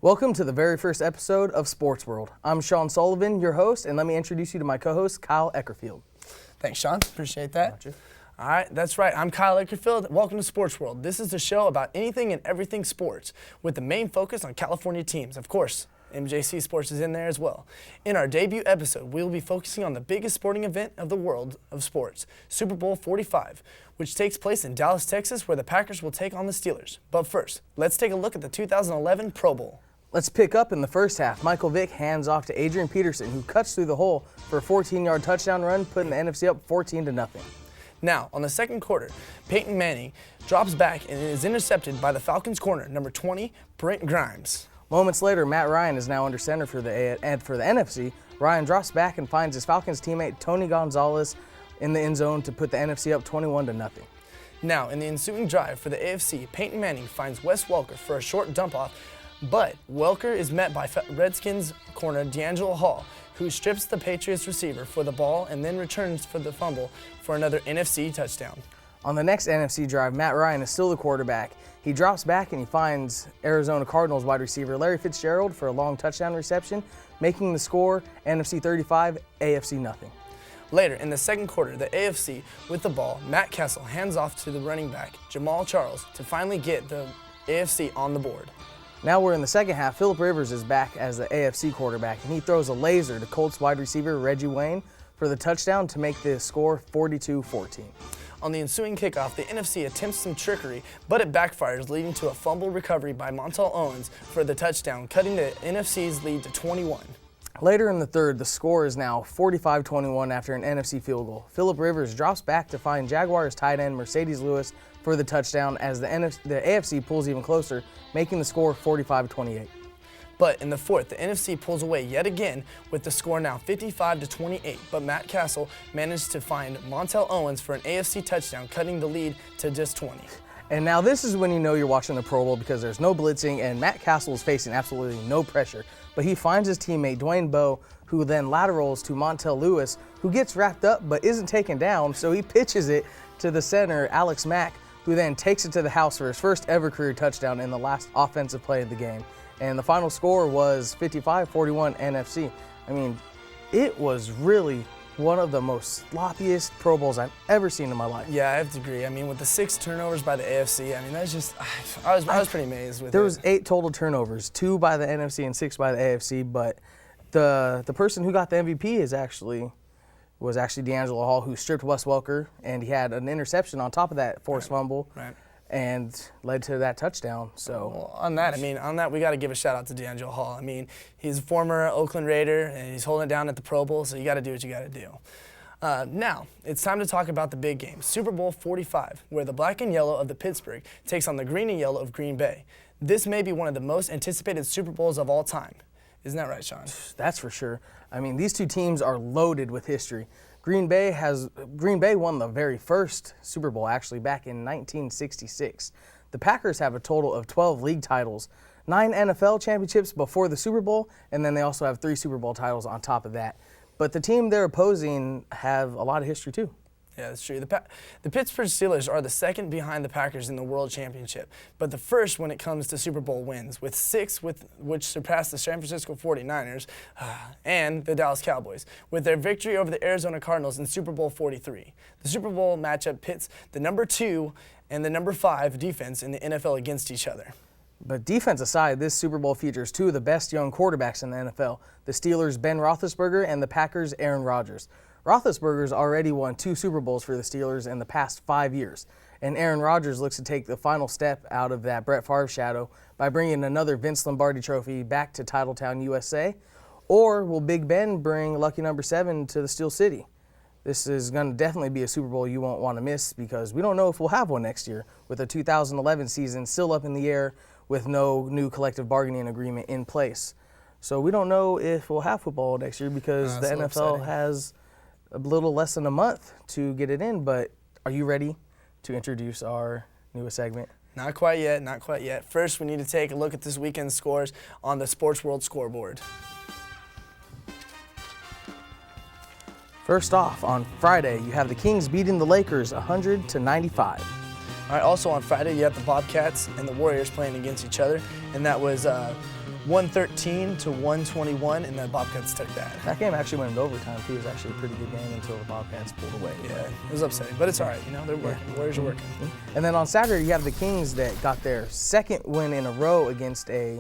Welcome to the very first episode of Sports World. I'm Sean Sullivan, your host, and let me introduce you to my co-host, Kyle Eckerfield. Thanks, Sean. Appreciate that. All right, that's right. I'm Kyle Eckerfield. Welcome to Sports World. This is the show about anything and everything sports, with the main focus on California teams. Of course, MJC Sports is in there as well. In our debut episode, we will be focusing on the biggest sporting event of the world of sports, Super Bowl 45, which takes place in Dallas, Texas, where the Packers will take on the Steelers. But first, let's take a look at the 2011 Pro Bowl. Let's pick up in the first half. Michael Vick hands off to Adrian Peterson, who cuts through the hole for a 14-yard touchdown run, putting the NFC up 14-0. Now, on the second quarter, Peyton Manning drops back and is intercepted by the Falcons' corner, number 20, Brent Grimes. Moments later, Matt Ryan is now under center for the NFC. Ryan drops back and finds his Falcons teammate Tony Gonzalez in the end zone to put the NFC up 21-0. Now, in the ensuing drive for the AFC, Peyton Manning finds Wes Welker for a short dump-off, but Welker is met by Redskins corner D'Angelo Hall, who strips the Patriots receiver for the ball and then returns for the fumble for another NFC touchdown. On the next NFC drive, Matt Ryan is still the quarterback. He drops back and he finds Arizona Cardinals wide receiver Larry Fitzgerald for a long touchdown reception, making the score NFC 35, AFC nothing. Later, in the second quarter, the AFC, with the ball, Matt Castle hands off to the running back, Jamal Charles, to finally get the AFC on the board. Now we're in the second half. Phillip Rivers is back as the AFC quarterback, and he throws a laser to Colts wide receiver Reggie Wayne for the touchdown to make the score 42-14. On the ensuing kickoff, the NFC attempts some trickery, but it backfires, leading to a fumble recovery by Montel Owens for the touchdown, cutting the NFC's lead to 21. Later in the third, the score is now 45-21 after an NFC field goal. Phillip Rivers drops back to find Jaguars tight end Mercedes Lewis for the touchdown as the AFC pulls even closer, making the score 45-28. But in the fourth, the NFC pulls away yet again with the score now 55-28, but Matt Castle managed to find Montel Owens for an AFC touchdown, cutting the lead to just 20. And now this is when you know you're watching the Pro Bowl because there's no blitzing and Matt Castle is facing absolutely no pressure. But he finds his teammate Dwayne Bowe, who then laterals to Montel Lewis, who gets wrapped up but isn't taken down, so he pitches it to the center, Alex Mack, who then takes it to the house for his first ever career touchdown in the last offensive play of the game. And the final score was 55-41 NFC. I mean, it was really one of the most sloppiest Pro Bowls I've ever seen in my life. Yeah, I have to agree. I mean, with the 6 turnovers by the AFC, I mean, that's just, I was pretty amazed with it. There was 8 total turnovers, 2 by the NFC and 6 by the AFC, but the person who got the MVP was actually D'Angelo Hall, who stripped Wes Welker, and he had an interception on top of that forced fumble. Right. And led to that touchdown. So well, on that, we got to give a shout out to D'Angelo Hall. I mean, he's a former Oakland Raider, and he's holding it down at the Pro Bowl, so you got to do what you got to do. Now, it's time to talk about the big game, Super Bowl 45, where the black and yellow of the Pittsburgh takes on the green and yellow of Green Bay. This may be one of the most anticipated Super Bowls of all time. Isn't that right, Sean? That's for sure. I mean, these two teams are loaded with history. Green Bay won the very first Super Bowl, actually, back in 1966. The Packers have a total of 12 league titles, 9 NFL championships before the Super Bowl, and then they also have 3 Super Bowl titles on top of that. But the team they're opposing have a lot of history, too. Yeah, that's true. The Pittsburgh Steelers are the second behind the Packers in the World Championship, but the first when it comes to Super Bowl wins, with 6 which surpassed the San Francisco 49ers and the Dallas Cowboys, with their victory over the Arizona Cardinals in Super Bowl 43. The Super Bowl matchup pits the number 2 and the number 5 defense in the NFL against each other. But defense aside, this Super Bowl features 2 of the best young quarterbacks in the NFL, the Steelers' Ben Roethlisberger and the Packers' Aaron Rodgers. Roethlisberger's already won 2 Super Bowls for the Steelers in the past 5 years, and Aaron Rodgers looks to take the final step out of that Brett Favre shadow by bringing another Vince Lombardi trophy back to Titletown, USA, or will Big Ben bring lucky number 7 to the Steel City? This is going to definitely be a Super Bowl you won't want to miss because we don't know if we'll have one next year, with the 2011 season still up in the air with no new collective bargaining agreement in place. So we don't know if we'll have football next year because the NFL has a little less than a month to get it in, but are you ready to introduce our newest segment? Not quite yet, not quite yet. First, we need to take a look at this weekend's scores on the Sports World scoreboard. First off, on Friday, you have the Kings beating the Lakers 100-95. All right, also on Friday, you have the Bobcats and the Warriors playing against each other, and that was 113 to 121, and the Bobcats took that. That game actually went into overtime too. It was actually a pretty good game until the Bobcats pulled away. Yeah, it was upsetting, but it's all right. You know, they're working. The Warriors are working. And then on Saturday, you have the Kings that got their second win in a row against a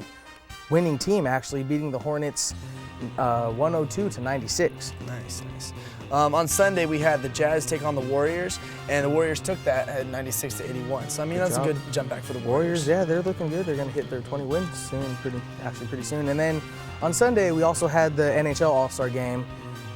winning team, actually beating the Hornets 102 to 96. Nice. On Sunday, we had the Jazz take on the Warriors, and the Warriors took that at 96 to 81. So, I mean, that's a good jump back for the Warriors. Yeah, they're looking good. They're going to hit their 20 wins soon, pretty soon. And then on Sunday, we also had the NHL All-Star Game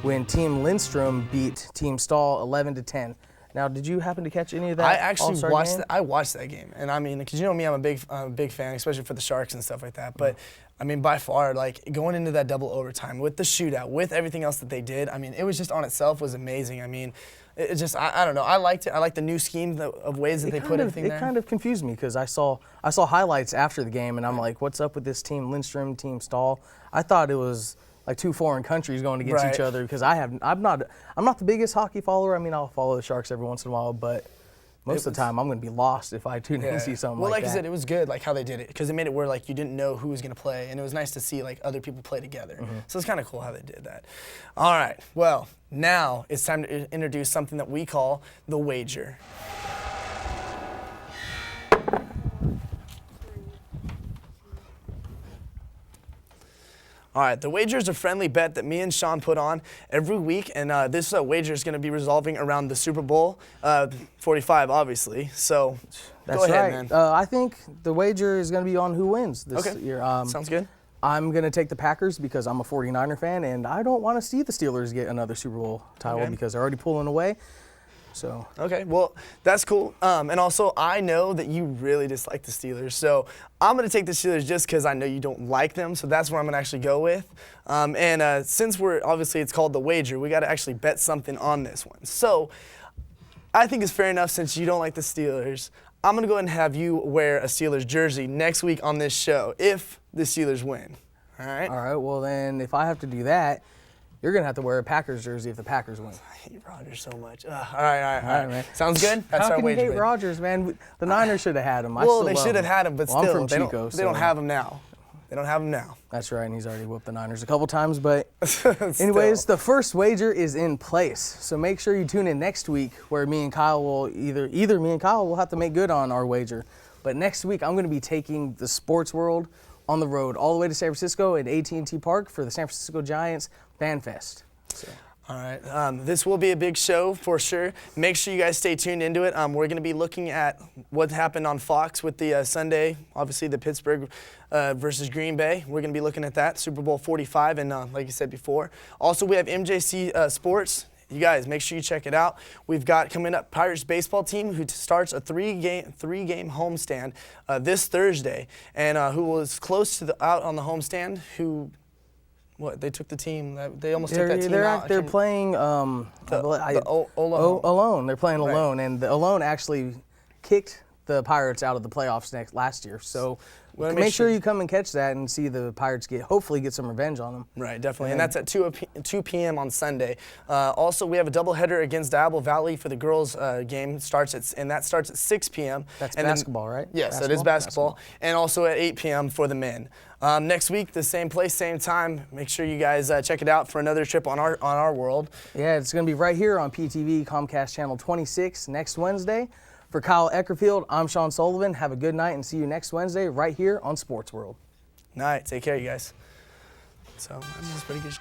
when Team Lindstrom beat Team Stahl 11 to 10. Now, did you happen to catch any of that? I actually watched I watched that game, and I mean, because you know me, I'm a big fan, especially for the Sharks and stuff like that. But I mean, by far, like going into that double overtime with the shootout, with everything else that they did, I mean, it was just on itself was amazing. I mean, it just I don't know, I liked it. I liked the new scheme of ways that they put everything there. It kind of confused me because I saw highlights after the game, and I'm like, what's up with this Team Lindstrom, Team Stahl? I thought it was like two foreign countries going against each other because I'm not the biggest hockey follower. I mean, I'll follow the Sharks every once in a while, but most of the time I'm going to be lost if I tune in and see something like that. Well, like I said, it was good like how they did it because it made it where like you didn't know who was going to play, and it was nice to see like other people play together. So it's kind of cool how they did that. All right, well, now it's time to introduce something that we call the wager. All right, the wager is a friendly bet that me and Sean put on every week, and this wager is going to be resolving around the Super Bowl 45, obviously. So go ahead, man. I think the wager is going to be on who wins this year. Sounds good. I'm going to take the Packers because I'm a 49er fan, and I don't want to see the Steelers get another Super Bowl title because they're already pulling away. So. Okay, well, that's cool. And also, I know that you really dislike the Steelers, so I'm going to take the Steelers just because I know you don't like them, so that's where I'm going to actually go with. And since obviously it's called the wager, we got to actually bet something on this one. So I think it's fair enough since you don't like the Steelers. I'm going to go ahead and have you wear a Steelers jersey next week on this show if the Steelers win. All right? All right, well then, if I have to do that, you're going to have to wear a Packers jersey if the Packers win. I hate Rodgers so much. All right, man. Sounds good? That's How can you hate Rodgers, man? The Niners should have had him. Well, they should have had him, but still, I'm from Chico, they don't have him now. They don't have him now. That's right, and he's already whooped the Niners a couple times. But anyways, the first wager is in place. So make sure you tune in next week where me and Kyle will either me and Kyle will have to make good on our wager. But next week, I'm going to be taking the SportsWorld on the road all the way to San Francisco at AT&T Park for the San Francisco Giants Fan Fest. So. All right, this will be a big show for sure. Make sure you guys stay tuned into it. We're going to be looking at what happened on Fox with the Sunday, obviously the Pittsburgh versus Green Bay. We're going to be looking at that, Super Bowl 45, and like you said before. Also, we have MJC Sports. You guys, make sure you check it out. We've got coming up Pirates baseball team who starts a three-game homestand this Thursday, and who was close to out on the homestand. They took the team. They almost took that team out. They're playing Alone. They're playing Alone, and the Alone actually kicked the Pirates out of the playoffs last year. So make sure you come and catch that and see the Pirates hopefully get some revenge on them. Right, definitely. And that's at 2 p.m. on Sunday. Also, we have a doubleheader against Diablo Valley for the girls game. That starts at 6 p.m. That's basketball, right? Yes, that is basketball. And also at 8 p.m. for the men. Next week, the same place, same time. Make sure you guys check it out for another trip on our world. Yeah, it's going to be right here on PTV, Comcast Channel 26 next Wednesday. For Kyle Eckerfield, I'm Sean Sullivan. Have a good night and see you next Wednesday right here on SportsWorld. Night. Take care, you guys. So, that's pretty good.